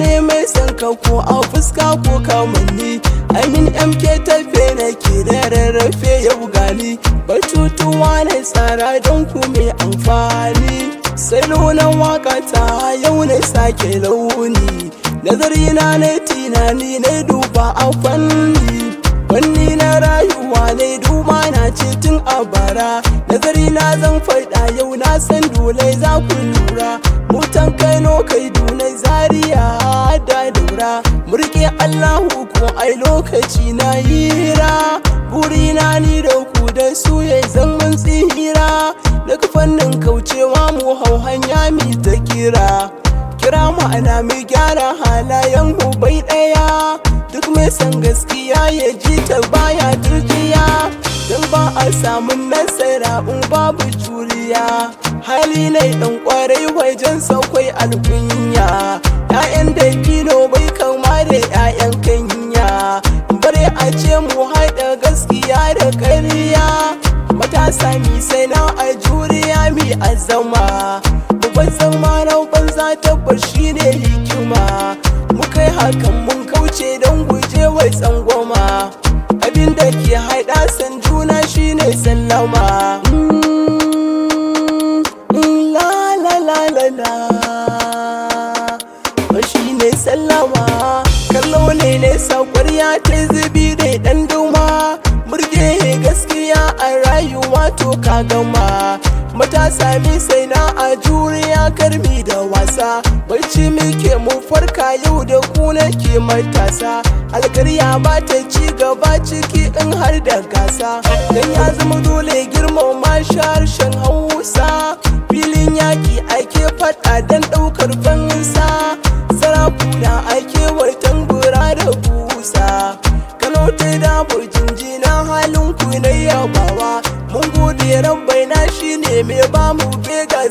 ne mai sanka ko a fuska ko kamanni. Amin MK tafe nake da rarrafe yau gani. Batutuwa na tsara don ku mai amfani. Salonan waka ta yau na sake launi. Nazari na tunani na duba a fanni na rayuwa na duba na ce tun a bara. Nazari na zan faɗa yau na san dole za ku lura. Mutan Kano kai dunai Zaria da Daura. Murke Allahu ko ai lokaci na hira. Burina ni da ku da su ya zaman tsira. Daga fannin kaucewa mu hau hanya mi ta kira ma'ana mu gyara halayen mu bai ɗaya. Duk mai san gaskiya ya ji ta baya turjiya. Dan ba a samun nasara in babu juriya. Hali na ɗan ƙwarai wajen saukwai alkunya. 'Ya'yan dabino bai kama da 'ya'yan kanya. Bare a ce mu haɗa gaskiya da ƙarya. Matasa mi sana'a juriya mi azama. Babban zama na banza tabbas shi ne hikima. Mu kai hakan mun kauce don guje wa tsangwama. Abinda ke haɗa san juna shi ne sallama. Shi ne sallama. Kallo ne nesa ƙwarya ta zubi da ɗan duma. Murge gaskiya a rayuwa to ka gama. Matasa mi sai na a juriya karmi da wasa. Barci muke mu farka yau da ku nake matasa. Alkarya ba ta ci gaba ciki in har da gasa. Dan ya zama dole girmama harshen Hausa. Filin yaki ake faɗa dan ɗaukar fansa. Sarakuna ake wa tambura da busa. Kano ta dabo jinjina halin ku na yabawa. Mun gode rabbai na shine mai bamu bega